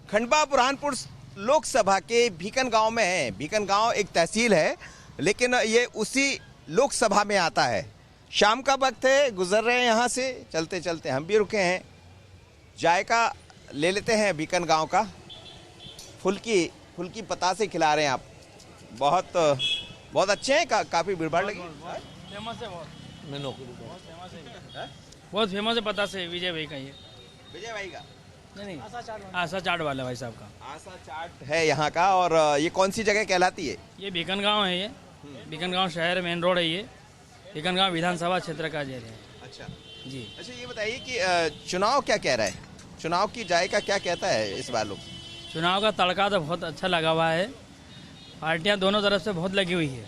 खंडवा बुरहानपुर लोकसभा के भीकन गांव में है। भीकन गांव एक तहसील है, लेकिन ये उसी लोकसभा में आता है। शाम का वक्त है, गुजर रहे हैं यहाँ से, चलते चलते हम भी रुके हैं। जायका ले लेते हैं भीकन गांव का। फुल्की पतासे खिला रहे हैं आप। बहुत अच्छे हैं। काफी भीड़ भाड़ लगी। फेमस है बहुत फेमस है पतासे विजय भाई का। ये विजय भाई का नहीं आशा चाट वाला भाई साहब का। आशा चाट है यहाँ का। और ये कौन सी जगह कहलाती है? ये भीकन गांव है। ये भीकन गांव शहर मेन रोड है। ये भीकन गांव विधानसभा क्षेत्र का जेल है। अच्छा जी। अच्छा, ये बताइए कि चुनाव क्या कह रहा है? चुनाव की जायका क्या कहता है इस बार? लोग चुनाव का तड़का तो बहुत अच्छा लगा हुआ है। पार्टियां दोनों तरफ से बहुत लगी हुई है,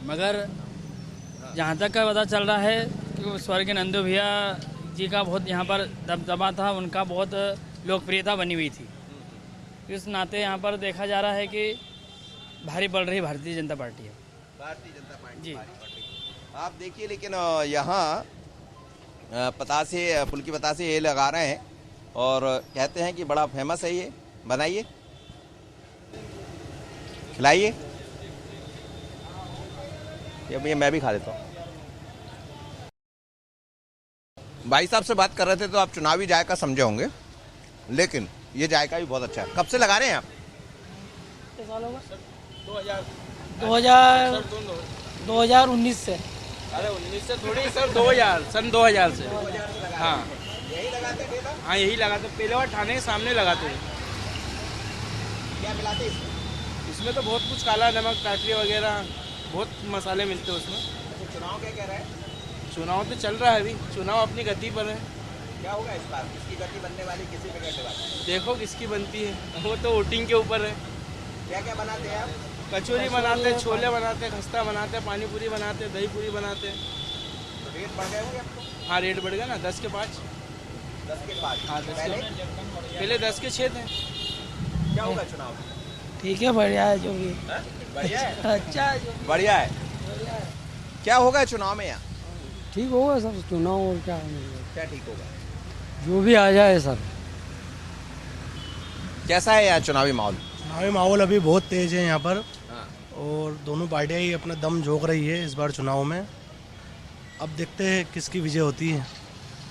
मगर जहाँ तक का पता चल रहा है कि स्वर्गीय नंदू भैया जी का बहुत यहाँ पर दबदबा था, उनका बहुत लोकप्रियता बनी हुई थी। इस नाते यहाँ पर देखा जा रहा है कि भारी पड़ रही भारतीय जनता पार्टी है। भारतीय जनता पार्टी जी। आप देखिए, लेकिन यहाँ फुल्की पतासे ये लगा रहे हैं और कहते हैं कि बड़ा फेमस है। ये बनाइए, खिलाइए। ये मैं भी खा लेता हूँ। भाई साहब से बात कर रहे थे तो आप चुनावी जायका समझे होंगे, लेकिन ये जायका भी बहुत अच्छा है। कब से लगा रहे हैं आप? 2019 से। अरे 19 से थोड़ी सर, 2000 से। हाँ यही लगाते थे ना? हाँ यही लगाते, पहले बार थाने के सामने लगाते थे। क्या मिलाते इसमें तो बहुत कुछ, काला नमक, टाटरी वगैरह, बहुत मसाले मिलते हैं उसमें। अच्छा, चुनाव क्या कह रहा है? चुनाव तो चल रहा है अभी, चुनाव अपनी गति पर है। क्या होगा इस बार? किसकी गति बनने वाली, किसी पे करने वाली? देखो किसकी बनती है, वो तो वोटिंग के ऊपर है। क्या क्या बनाते हैं आप? कचौरी बनाते हैं, छोले बनाते हैं, खस्ता बनाते हैं, पानी पूरी बनाते हैं, दही पूरी बनाते हैं। तो रेट बढ़ गए होंगे आपको? हाँ रेट बढ़ गया ना, 10 के 5। 10 के 5। हाँ 10 पहले पहले 10 के 6 थे। क्या होगा चुनाव? ठीक है, बढ़िया है जो भी। बढ़िया है। अच्छा है जो बढ़िया है। क्या होगा चुनाव में यहाँ? ठीक होगा सर चुनाव, और क्या क्या ठीक होगा? जो भी आ जाए सर। कैसा है यहाँ चुनावी माहौल? चुनावी माहौल अभी बहुत तेज है यहाँ पर, हाँ। और दोनों पार्टियां ही अपना दम झोंक रही है इस बार चुनाव में। अब देखते हैं किसकी विजय होती है।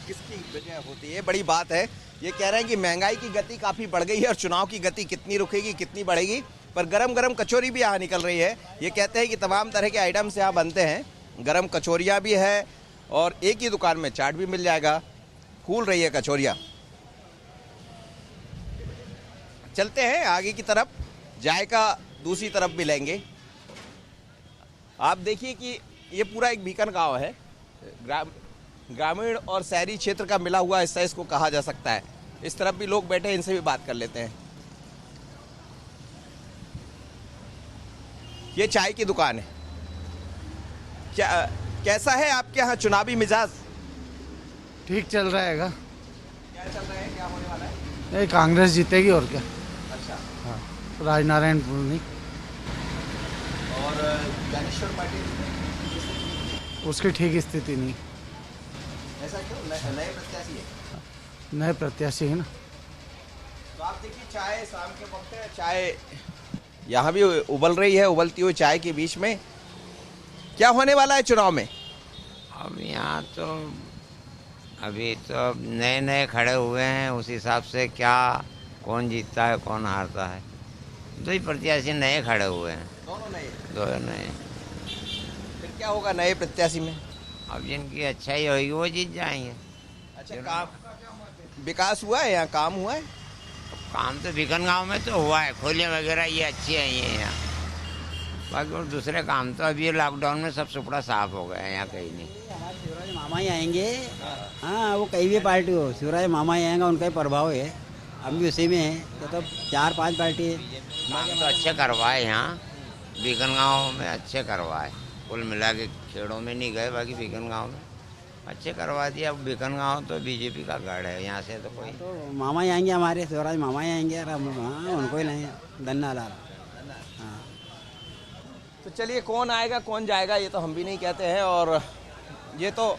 किसकी विजय होती है, बड़ी बात है। ये कह रहे हैं कि महंगाई की गति काफी बढ़ गई है और चुनाव की गति कितनी रुकेगी, कितनी बढ़ेगी, पर गरम गरम कचौरी भी यहाँ निकल रही है। ये कहते हैं कि तमाम तरह के आइटम्स यहाँ बनते हैं। गरम कचौरियाँ भी है और एक ही दुकान में चाट भी मिल जाएगा। फूल रही है कचौरियाँ। चलते हैं आगे की तरफ, जायका दूसरी तरफ भी लेंगे। आप देखिए कि ये पूरा एक भीकन गांव है। ग्रामीण और शहरी क्षेत्र का मिला हुआ हिस्सा इसको कहा जा सकता है। इस तरफ भी लोग बैठे हैं, इनसे भी बात कर लेते हैं। ये चाय की दुकान है। कैसा है आपके यहाँ चुनावी मिजाज? ठीक चल रहा है। क्या चल रहा है, क्या होने वाला है? नहीं, कांग्रेस जीतेगी और क्या। अच्छा। हाँ, राजनारायण पूर्णी। और ज्ञानेश्वर पाटिल उसकी ठीक स्थिति नहीं। ऐसा क्यों? नए प्रत्याशी है। नए प्रत्याशी है ना। तो आप देखिए, चाय शाम के वक्त है, चाय यहाँ भी उबल रही है। उबलती हुई चाय के बीच में क्या होने वाला है चुनाव में? अब यहाँ तो अभी तो नए नए खड़े हुए हैं, उस हिसाब से क्या कौन जीतता है कौन हारता है। दो ही प्रत्याशी नए खड़े हुए हैं। दोनों नए। दो नए। फिर क्या होगा नए प्रत्याशी में? अब जिनकी अच्छाई होगी वो जीत जाएंगे। अच्छा, काम विकास हुआ है यहाँ? काम हुआ है? काम तो भीकन गांव में तो हुआ है, खोले वगैरह ये अच्छी हैं ये यहाँ। बाकी और दूसरे काम तो अभी लॉकडाउन में सब सुपड़ा साफ हो गए हैं, यहाँ कहीं नहीं। शिवराज मामा ही आएंगे। हाँ, वो कहीं भी पार्टी हो, शिवराज मामा ही आएंगे, उनका ही प्रभाव है। हम भी उसी में हैं। तो 4-5 पार्टी है। काम तो अच्छे करवाए यहाँ भीकन गांव में, अच्छे करवाए। कुल मिला के खेड़ों में नहीं गए, बाकी भीकन गांव में अच्छे करवा दिया। अब भीकन गांव तो बीजेपी का गढ़ है, यहाँ से तो कोई। तो मामा ही आएंगे हमारे, शिवराज मामा ही आएंगे। हाँ, उनको ही नहीं, धन्ना लाल। हाँ। तो चलिए, कौन आएगा कौन जाएगा ये तो हम भी नहीं कहते हैं। और ये तो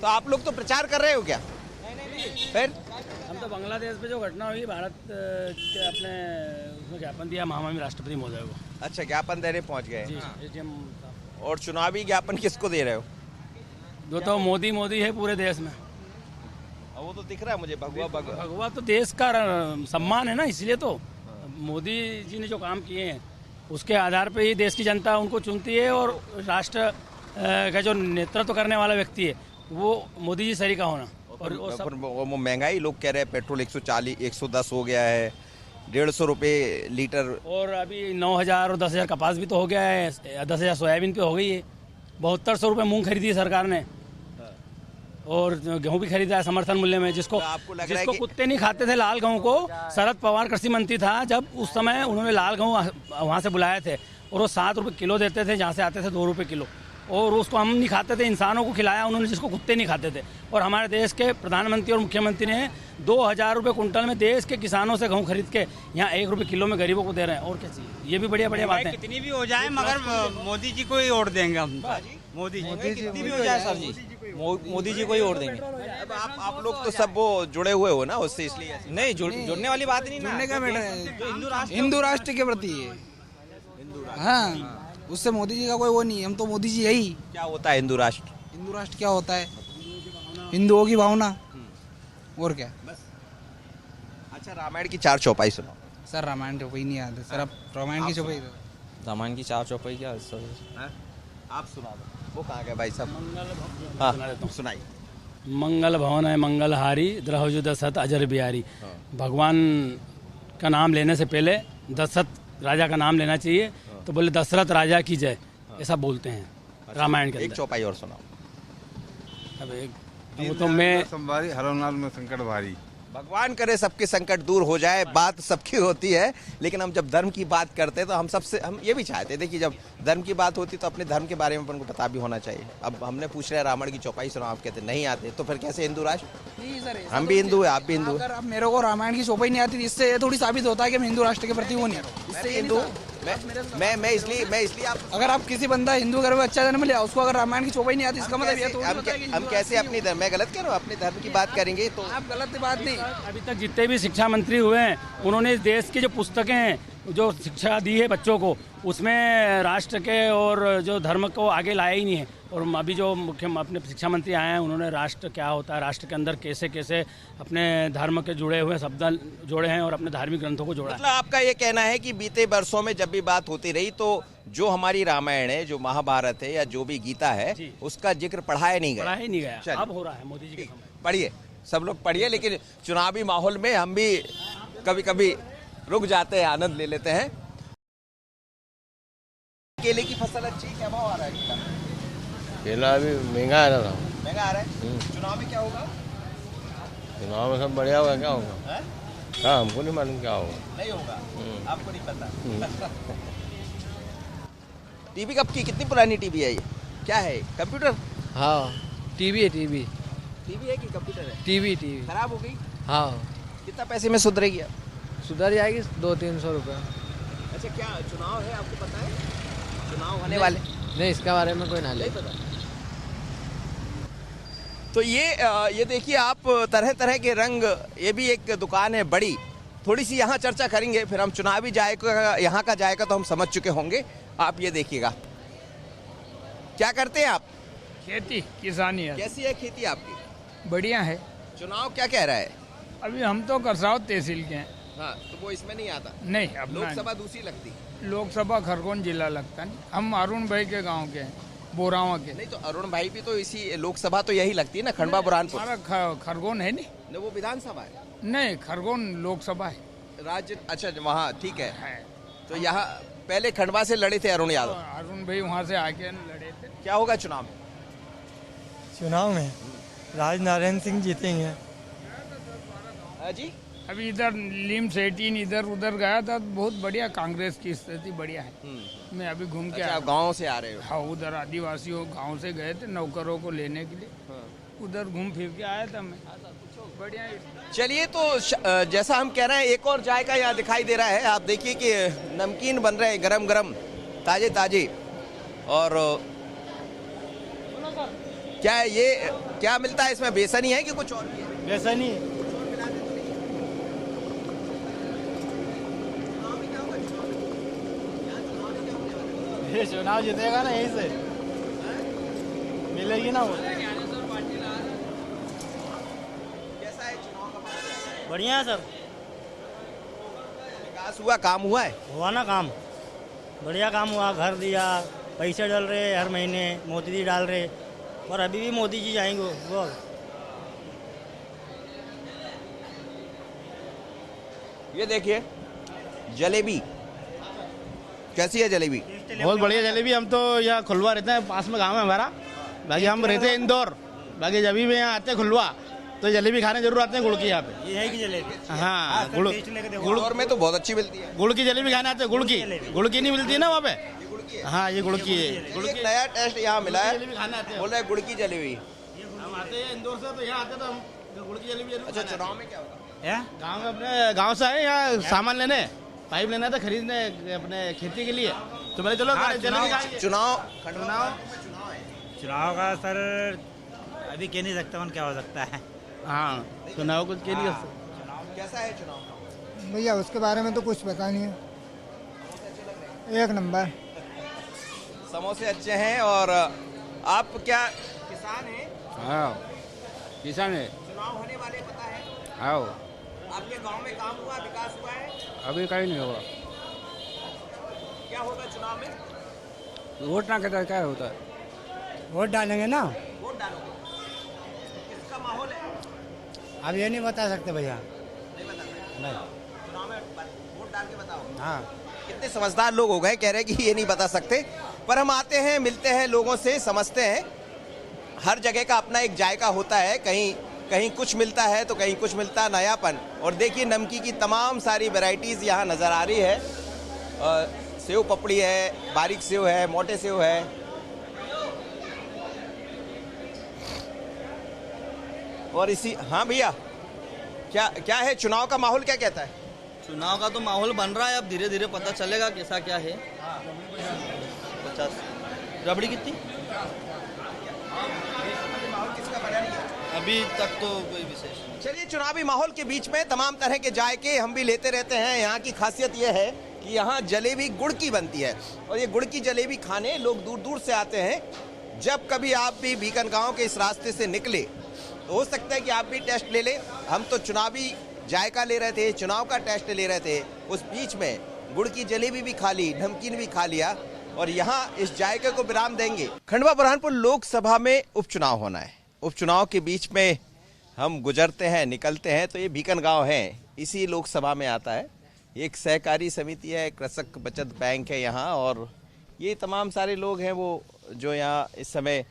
आप लोग तो प्रचार कर रहे हो क्या? फिर हम तो बांग्लादेश पे जो घटना हुई भारत के अपने उसमें ज्ञापन दिया महामहिम राष्ट्रपति महोदय को। अच्छा, ज्ञापन देने पहुंच गए। जी एटीएम। और चुनावी ज्ञापन किसको दे रहे हो? जो तो मोदी है पूरे देश में। वो तो दिख रहा है मुझे, भगवा तो देश का सम्मान है ना, इसलिए तो मोदी जी ने जो काम किए हैं उसके आधार पे ही देश की जनता उनको चुनती है, और राष्ट्र का जो नेतृत्व करने वाला व्यक्ति है वो मोदी जी सही का होना। और वो महंगाई, लोग कह रहे हैं पेट्रोल 140 110 हो गया है, 150 रुपये लीटर। और अभी 9,000 और 10,000 कपास भी तो हो गया है, 10,000 सोयाबीन पे हो गई है, 7200 रुपये मूंग खरीदी है सरकार ने, और गेहूं भी खरीदा है समर्थन मूल्य में, जिसको कुत्ते नहीं खाते थे लाल गेहूं को। शरद पवार कृषि मंत्री था जब, उस समय उन्होंने लाल गेहूं वहाँ से बुलाए थे और वो 7 रुपये किलो देते थे, जहाँ से आते थे 2 रुपये किलो, और उसको हम नहीं खाते थे, इंसानों को खिलाया उन्होंने जिसको कुत्ते नहीं खाते थे। और हमारे देश के प्रधानमंत्री और मुख्यमंत्री ने 2,000 रुपये कुंटल में देश के किसानों से गेहूं खरीद के यहाँ 1 रुपये किलो में गरीबों को दे रहे हैं। और क्या चाहिए? ये भी बढ़िया बात है। कितनी भी हो जाए मगर मोदी जी को ही वोट देंगे हम। मोदी जी कितनी भी हो जाए सर जी, मोदी जी को ही वोट देंगे। अब आप लोग तो सब वो जुड़े हुए हो ना उससे, इसलिए नहीं जुड़ने वाली बात नहीं, जुड़ने का मैटर है, हिंदू राष्ट्र के प्रति है। हाँ, उससे मोदी जी का कोई वो नहीं, हम तो मोदी जी यही। क्या होता है हिंदू राष्ट्र? हिंदू राष्ट्र क्या होता है? हिंदुओं की भावना, और क्या बस। अच्छा, रामायण की 4 चौपाई सुनाओ। सर रामायण चौपाई नहीं आते सर, आप रामायण की चौपाई, रामायण की 4 चौपाई क्या सर? आप सुना दो। वो कहाँ गए भाई साहब? हाँ सुनाइए। मंगल भवन है मंगलहारी, द्रहुजु दशरथ अजर बिहारी। भगवान का नाम लेने से पहले दशरथ राजा का नाम लेना चाहिए, तो बोले दशरथ राजा की जय, ऐसा बोलते हैं रामायण के अंदर। एक चौपाई और सुनाओ। अब वो तो मैं संभारी हरोनाल में संकट भारी। भगवान करे सबके संकट दूर हो जाए, बात सबकी होती है, लेकिन हम जब धर्म की बात करते हैं तो हम ये भी चाहते हैं, देखिए जब धर्म की बात होती है तो अपने धर्म के बारे में अपन को पता भी होना चाहिए। अब हमने पूछ रहे रामायण की चौपाई सुनाओ, आप कहते नहीं आते, तो फिर कैसे हिंदू राष्ट्र? नहीं सर, हम भी हिंदू है, आप भी हिंदू। अगर आप मेरे को रामायण की चौपाई नहीं आती, इससे थोड़ी साबित होता है कि हम हिंदू राष्ट्र के प्रति वो नहीं है। इससे हिंदू मैं इसलिए आप, अगर आप किसी बंदा हिंदू घर में अच्छा जन्म लिया, उसको अगर रामायण की चौपाई नहीं आती, इसका मतलब ये तो हम कैसे अपनी धर्म, मैं गलत कह रहा हूँ, अपने धर्म की बात करेंगे तो आप गलत बात नहीं। अभी तक जितने भी शिक्षा मंत्री हुए हैं उन्होंने इस देश की जो पुस्तकें हैं, जो शिक्षा दी है बच्चों को, उसमें राष्ट्र के और जो धर्म को आगे लाया ही नहीं है। और अभी जो अपने शिक्षा मंत्री आए हैं, उन्होंने राष्ट्र क्या होता है, राष्ट्र के अंदर कैसे कैसे अपने धर्म के जुड़े हुए शब्द जोड़े हैं और अपने धार्मिक ग्रंथों को जोड़ा। मतलब आपका ये कहना है कि बीते वर्षों में जब भी बात होती रही तो जो हमारी रामायण है, जो महाभारत है या जो भी गीता है, उसका जिक्र पढ़ाया नहीं गया। अब हो रहा है मोदी जी के। पढ़िए, सब लोग पढ़िए, लेकिन चुनावी माहौल में हम भी कभी कभी रुक जाते हैं, आनंद ले लेते हैं। केले की फसल अच्छी, क्या भाव आ रहा है? केला अभी महंगा आ रहा है। महंगा आ रहा है। चुनाव में क्या होगा? चुनाव में सब बढ़िया होगा। क्या होगा? हाँ, हमको नहीं मालूम क्या होगा। नहीं होगा, आपको नहीं पता। टीवी कब की, कितनी पुरानी टीवी है ये? क्या है, कंप्यूटर? हाँ, टीवी है। टीवी है कि कंप्यूटर है? टीवी खराब हो गई? हाँ। कितना पैसे में सुधरेगी? सुधर जाएगी 200-300 रुपये। अच्छा, क्या चुनाव है, आपको पता है? चुनाव होने वाले? नहीं, इसके बारे में कोई नॉलेज नहीं पता। तो ये देखिए आप, तरह तरह के रंग, ये भी एक दुकान है बड़ी। थोड़ी सी यहाँ चर्चा करेंगे, फिर हम चुनावी जायका यहाँ का जायका तो हम समझ चुके होंगे। आप ये देखिएगा, क्या करते हैं आप? खेती किसानी है। कैसी है खेती आपकी? बढ़िया है। चुनाव क्या कह रहा है? अभी हम तो करसाव तहसील के हैं। हाँ, तो वो इसमें नहीं आता? नहीं, अब लोकसभा दूसरी लगती। लोकसभा खरगोन जिला लगता है। हम अरुण भाई के गांव के हैं, बोरावा के। नहीं, तो अरुण भाई भी तो इसी लोकसभा तो यही लगती है ना, खंडवा बुरहानपुर। हमारा खरगोन है नहीं, वो विधानसभा है। नहीं, खरगोन लोकसभा है। राज्य, अच्छा वहाँ ठीक है। तो यहाँ पहले खंडवा से लड़े थे अरुण यादव। अरुण भाई वहाँ से आके लड़े थे। क्या होगा चुनाव में? चुनाव में राजनारायण सिंह जीतेंगे। जी, अभी इधर लीम्स 18 इधर उधर गया था, बहुत बढ़िया कांग्रेस की स्थिति बढ़िया है। मैं अभी घूम के आया। गाँव से आ रहे हो? हाँ, उधर आदिवासियों गांव से गए थे नौकरों को लेने के लिए। उधर घूम फिर के आया था मैं, बढ़िया। चलिए, तो जैसा हम कह रहे हैं, एक और जायका यहाँ दिखाई दे रहा है। आप देखिए कि नमकीन बन रहे हैं, गरम गरम, ताजे ताजे। और क्या है ये, क्या मिलता है इसमें? बेसन ही है कि कुछ और भी है? बेसन ही। ये चुनाव जीतेगा ना, यहीं से मिलेगी ना वो। कैसा है चुनाव का माहौल? बढ़िया है सर, विकास हुआ, काम हुआ है? हुआ ना काम, बढ़िया काम हुआ। घर दिया, पैसे डाल रहे हर महीने, मोदी जी डाल रहे, और अभी भी मोदी जी जाएंगे वो। ये देखिए जलेबी, कैसी है जलेबी? बहुत बढ़िया जलेबी। हम तो यहाँ खुलवा रहते हैं, पास में गांव है हमारा। बाकी हम रहते हैं इंदौर, बाकी जब भी यहाँ आते हैं खुलवा तो जलेबी खाने जरूर आते हैं गुड़ की यहाँ पे। ये है कि जलेबी? हाँ, गुड़ में तो बहुत अच्छी मिलती है। गुड़ की जलेबी खाने आते हैं, गुड़ की नहीं मिलती है ना वहाँ पे। हाँ, ये गुड़ की है। गुड़ की नया टेस्ट यहाँ मिला है, बोल रहे गुड़ की जलेबी। हम आते हैं इंदौर से, तो यहाँ आते तो हम गुड़ की जलेबी। अच्छा, चुनाव में क्या होगा? गाँव में अपने गाँव से आए यहाँ सामान लेने, पाइप लेना था खरीदने अपने खेती के लिए, तो मैंने चलो चुनाव का सर अभी कह नहीं सकता क्या हो सकता है। हाँ, चुनाव कुछ कह नहीं सकता। कैसा है चुनाव? भैया उसके बारे में तो कुछ पता नहीं है, एक नंबर। समोसे अच्छे हैं। और आप क्या किसान हैं? हाँ, किसान है। चुनाव होने वाले पता है? हाँ, आपके गांव में काम हुआ, विकास हुआ है? अभी कहीं नहीं हुआ। क्या होगा चुनाव में? वोट ना करता क्या होता है? वोट डालेंगे ना। वोट डालोगे? किसका माहौल है? अब ये नहीं बता सकते भैया। नहीं बता सकते? नहीं। चुनाव में वोट डाल के बताओ। हाँ, कितने समझदार लोग हो गए, कह रहे हैं कि ये नहीं बता सकते। पर हम आते हैं, मिलते हैं लोगों से, समझते हैं। हर जगह का अपना एक जायका होता है, कहीं कहीं कुछ मिलता है तो कहीं कुछ मिलता है नयापन। और देखिए नमकीन की तमाम सारी वैरायटीज़ यहाँ नज़र आ रही है। सेव पपड़ी है, बारीक सेव है, मोटे सेव है। और इसी, हाँ भैया, क्या क्या है चुनाव का माहौल, क्या कहता है? चुनाव का तो माहौल बन रहा है, अब धीरे धीरे पता चलेगा कैसा क्या है। 50 रबड़ी कितनी? अभी तक तो कोई विशेष नहीं। चलिए, चुनावी माहौल के बीच में तमाम तरह के जायके हम भी लेते रहते हैं। यहाँ की खासियत यह है कि यहाँ जलेबी गुड़ की बनती है, और ये गुड़ की जलेबी खाने लोग दूर दूर से आते हैं। जब कभी आप भी बीकनगांव के इस रास्ते से निकले तो हो सकता है कि आप भी टेस्ट ले लें। हम तो चुनावी जायका ले रहे थे, चुनाव का टेस्ट ले रहे थे, उस बीच में गुड़ की जलेबी भी खा ली, नमकीन भी खा लिया, और यहाँ इस जायके को विराम देंगे। खंडवा बुरहानपुर लोकसभा में उपचुनाव होना है। उपचुनाव के बीच में हम गुजरते हैं, निकलते हैं, तो ये बीकनगांव है, इसी लोकसभा में आता है। एक सहकारी समिति है, कृषक बचत बैंक है यहाँ, और ये तमाम सारे लोग हैं वो जो यहाँ इस समय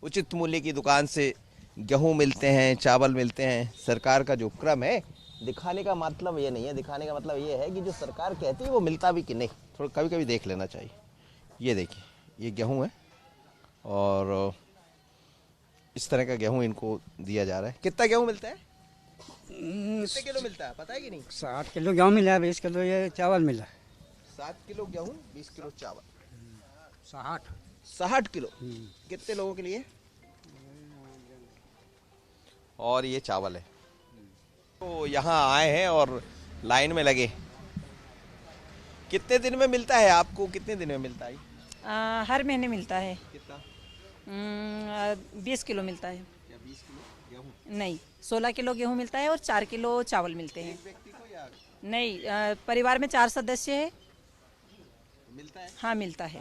उचित मूल्य की दुकान से गेहूं मिलते हैं, चावल मिलते हैं। सरकार का जो क्रम है, दिखाने का मतलब ये नहीं है, दिखाने का मतलब ये है कि जो सरकार कहती है वो मिलता भी कि नहीं, थोड़ा कभी कभी देख लेना चाहिए। ये देखिए, ये गेहूं है और इस तरह का गेहूं इनको दिया जा रहा है। कितना गेहूं मिलता है? कितने किलो मिलता है पता है कि नहीं? 60 किलो गेहूँ मिला है, 20 किलो ये चावल मिला। 7 किलो गेहूं, 20 किलो चावल। 60 किलो। कितने लोगों के लिए? और ये चावल है। तो यहाँ आए हैं और लाइन में लगे। कितने दिन में मिलता है आपको? कितने दिन में मिलता है? हर महीने मिलता है। कितना? 20 किलो मिलता है। क्या 20 किलो गेहूं? नहीं, 16 किलो गेहूं मिलता है और 4 किलो चावल मिलते हैं। एक व्यक्ति को या नहीं, परिवार में 4 सदस्य है। मिलता है? हाँ, मिलता है,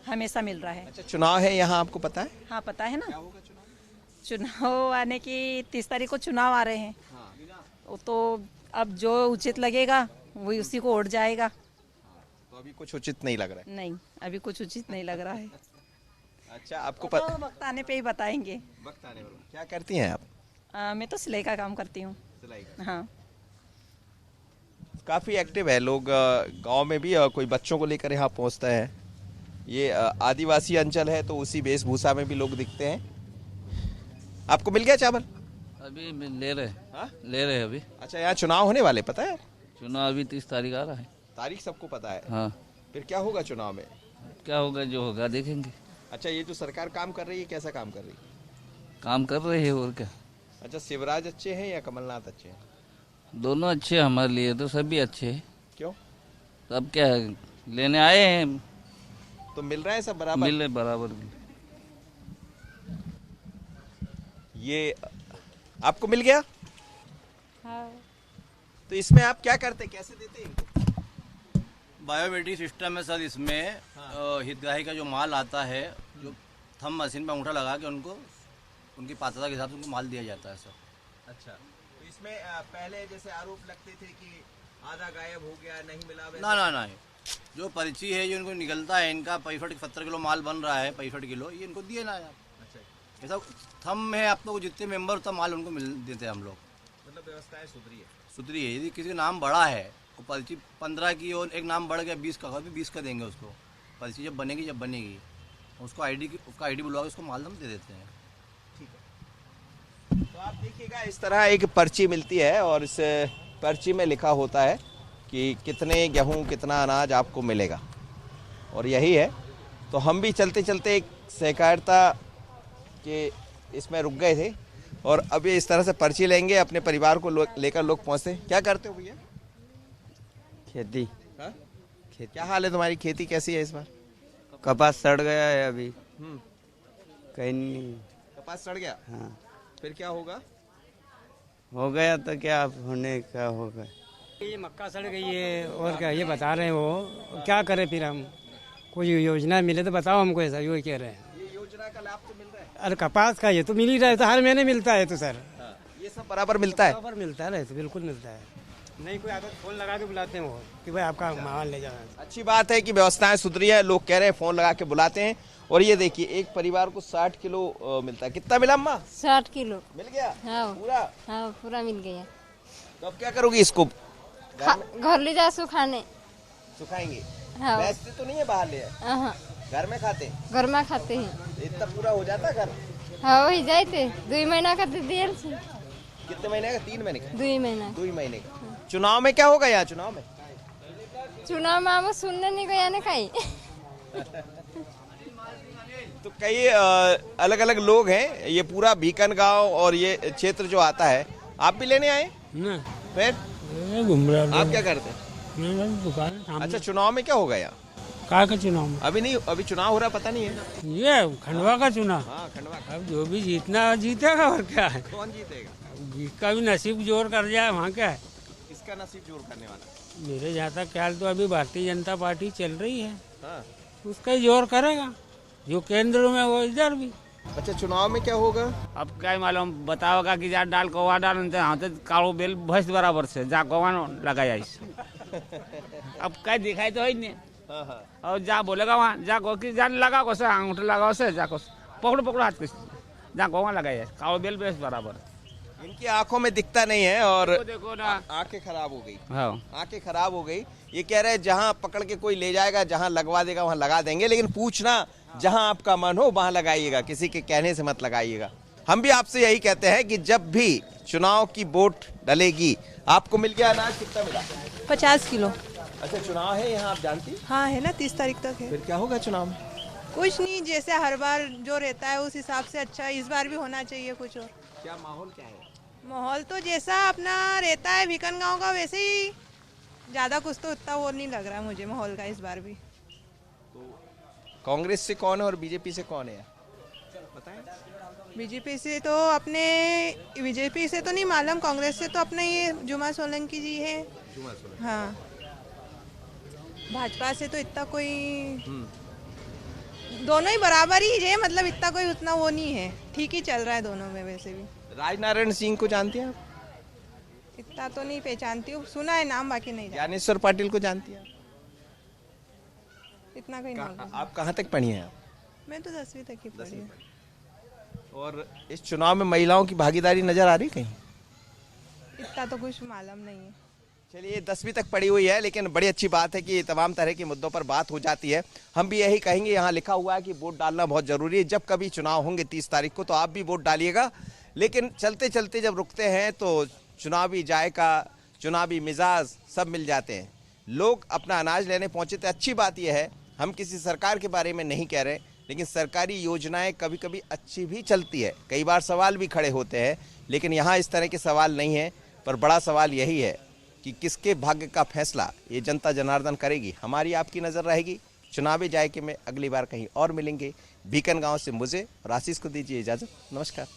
हमेशा मिल रहा है। अच्छा, चुनाव है यहाँ, आपको पता है? हाँ, पता है ना। क्या होगा चुनाव? चुनाव आने की 30 तारीख को चुनाव आ रहे हैं। हाँ। तो अब जो उचित लगेगा वही उसी को वोट जाएगा। तो अभी कुछ उचित नहीं लग रहा है? नहीं, अभी कुछ उचित नहीं लग रहा है। अच्छा, आपको तो वक्त आने पे ही बताएंगे। वक्त आने पर। क्या करती हैं आप? मैं तो सिलाई का काम करती हूँ। सिलाई का? हाँ। काफ़ी एक्टिव है लोग गांव में भी, कोई बच्चों को लेकर यहाँ पहुँचता है। ये आदिवासी अंचल है तो उसी वेशभूषा में भी लोग दिखते हैं। आपको मिल गया चावल? अभी ले रहे। हाँ? ले रहे अभी। अच्छा, यहाँ चुनाव होने वाले, पता है? चुनाव अभी 30 तारीख आ रहा है। तारीख सबको पता है? हाँ। फिर क्या होगा चुनाव में? क्या होगा, जो होगा देखेंगे। अच्छा, ये जो सरकार काम कर रही है, कैसा काम कर रही है? काम कर रहे हैं और क्या। अच्छा, शिवराज अच्छे हैं या कमलनाथ अच्छे हैं? दोनों अच्छे हैं हमारे लिए, तो सभी अच्छे हैं। क्यों? तो अब क्या है, लेने आए हैं। तो मिल रहा है सब बराबर? मिल रहे बराबर। ये आपको मिल गया? हाँ। तो इसमें आप क्या करते, कैसे देते हैं? बायोमेट्रिक सिस्टम है सर इसमें। हितग्राही का जो माल आता है, जो थंब मशीन पर अंगूठा लगा के उनको उनकी पात्रता के हिसाब से उनको माल दिया जाता है सर। अच्छा, तो इसमें पहले जैसे आरोप लगते थे कि आधा गायब हो गया, नहीं मिला, ना, जो पर्ची है जो इनको निकलता है, इनका 65 किलो माल बन रहा है, 65 किलो, ये इनको दिए ना आप। अच्छा, ऐसा थंब है आप लोग जितने मेंबर उतना माल उनको मिल देते हैं हम लोग। मतलब व्यवस्थाएं सुधरी है। यदि किसी का नाम बड़ा है, वो पर्ची 15 की और एक नाम बढ़ गया 20 का, भी 20 का देंगे उसको। पर्ची जब बनेगी उसको उसका आईडी बुलवा के उसको माल हम दे देते हैं। तो आप देखिएगा इस तरह एक पर्ची मिलती है और इस पर्ची में लिखा होता है कि कितने गेहूं, कितना अनाज आपको मिलेगा, और यही है। तो हम भी चलते चलते एक सहकारिता के इसमें रुक गए थे और अब ये इस तरह से पर्ची लेंगे, अपने परिवार को लेकर लोग पहुंचते। क्या करते हो भैया? खेती। हाँ? क्या हाल है तुम्हारी? खेती कैसी है इस बार? कपास सड़ गया है अभी। कहीं नहीं। कपास सड़ गया? हाँ। फिर क्या होगा? हो गया तो क्या होने का होगा। ये मक्का सड़ गई है और क्या, ये बता रहे हैं वो। क्या करें फिर हम? कोई योजना मिले तो बताओ हमको। ऐसा यो कह रहे हैं। ये योजना का लाभ तो मिल रहा है? अरे कपास का ये तो मिल ही रहा है, तो हर महीने मिलता है। तो सर ये सब बराबर मिलता है? बराबर मिलता है, तो बिल्कुल मिलता है। नहीं कोई आदत, फोन लगा के बुलाते हैं वो कि भाई आपका माल ले जाना। अच्छी बात है कि व्यवस्थाएं सुधरी है, लोग कह रहे हैं, फोन लगा के बुलाते हैं। और ये देखिए एक परिवार को 60 किलो मिलता है। कितना मिला अम्मा? 60 किलो मिल गया? हाँ पूरा? हाँ पूरा मिल गया। तो अब क्या करोगी इसको? घर ले जा सुखाने। सुखाएंगे? हाँ। बेचते तो नहीं है बाहर ले? हाँ। घर में खाते हैं? घर में खाते हैं। इतना पूरा हो जाता घर? हाँ वही जाते 2 महीना का देर से। कितने महीने का? 3 महीने का? 2 महीना। 2 महीने का। चुनाव में क्या होगा? यहाँ चुनाव में हम सुनने नहीं गया ना कहीं। तो कई अलग अलग लोग हैं। ये पूरा बीकन गांव और ये क्षेत्र जो आता है, आप भी लेने आए? फिर घूम रहा। आप क्या करते हैं? दुकान। अच्छा, चुनाव में क्या होगा यहाँ? का चुनाव में? अभी नहीं, अभी चुनाव हो रहा, पता नहीं है। ये खंडवा का चुनाव। हाँ, खंडवा का। अब जो भी जीतना जीतेगा, और क्या है। कौन जीतेगा? जिसका भी नसीब जोर कर जाए, वहाँ क्या है। किसका नसीब जोर करने वाला? मेरे जहाँ तक ख्याल तो अभी भारतीय जनता पार्टी चल रही है। हाँ। उसका ही जोर करेगा, जो केंद्र में वो इधर भी। अच्छा, चुनाव में क्या होगा? अब क्या मालूम, बताओगा कि जा डाल कौवा डाल कालो बेल भैंस बराबर से जा कौवा लगाया इस। अब क्या दिखाई तो है नहीं। और जा बोलेगा वहाँ जा कि जान लगा को से अंगूठा लगा से जा को पकड़ो हाथ के जा कौवा लगाया कालो बेल भैंस बराबर। इनकी आंखों में दिखता नहीं है और देखो ना, आंखें खराब हो गई। हाँ। आंखें खराब हो गई। ये कह रहे हैं जहां पकड़ के कोई ले जाएगा, जहां लगवा देगा वहां लगा देंगे, लेकिन पूछना जहां आपका मन हो वहां लगाइएगा, किसी के कहने से मत लगाइएगा। हम भी आपसे यही कहते हैं कि जब भी चुनाव की वोट डलेगी, आपको मिल गया अनाज? कितना मिला? 50 किलो। अच्छा, चुनाव है यहाँ, आप जानती? हाँ है ना, 30 तारीख तक है। फिर क्या होगा चुनाव में? कुछ नहीं, जैसे हर बार जो रहता है उस हिसाब से अच्छा इस बार भी होना चाहिए कुछ। और क्या माहौल क्या है? माहौल तो जैसा अपना रहता है बीकन गांव का वैसे ही, ज्यादा कुछ तो इतना वो नहीं लग रहा मुझे माहौल का इस बार भी। तो कांग्रेस से कौन है और बीजेपी से कौन है? बीजेपी से तो अपने, बीजेपी से तो नहीं मालूम, कांग्रेस से तो अपने ये जुमा सोलंकी जी है। हाँ, भाजपा से तो इतना कोई, दोनों ही बराबर ही है, मतलब इतना कोई उतना वो नहीं है, ठीक ही चल रहा है दोनों में। वैसे भी राजनारायण सिंह को जानती हैं आप? इतना तो नहीं पहचानती हूँ, सुना है नाम, बाकी नहीं। ज्ञानेश्वर पाटिल को जानती हैं? इतना कोई नहीं। आप कहाँ तक पढ़ी हैं? मैं तो 10वीं तक ही पढ़ी हूँ। और इस चुनाव में महिलाओं की भागीदारी नजर आ रही कहीं? इतना तो कुछ मालूम नहीं है। चलिए, 10वीं तक पढ़ी हुई है, लेकिन बड़ी अच्छी बात है कि तमाम तरह के मुद्दों पर बात हो जाती है। हम भी यही कहेंगे, यहाँ लिखा हुआ है कि वोट डालना बहुत जरूरी है। जब कभी चुनाव होंगे 30 तारीख को, तो आप भी वोट डालिएगा। लेकिन चलते चलते जब रुकते हैं तो चुनावी जायका, चुनावी मिजाज सब मिल जाते हैं। लोग अपना अनाज लेने पहुंचे थे। अच्छी बात यह है, हम किसी सरकार के बारे में नहीं कह रहे, लेकिन सरकारी योजनाएं कभी कभी अच्छी भी चलती है। कई बार सवाल भी खड़े होते हैं, लेकिन यहाँ इस तरह के सवाल नहीं है। पर बड़ा सवाल यही है कि किसके भाग्य का फैसला ये जनता जनार्दन करेगी, हमारी आपकी नज़र रहेगी। चुनावी जायके में अगली बार कहीं और मिलेंगे। बीकन गांव से मुझे और आशीष को दीजिए इजाज़त। नमस्कार।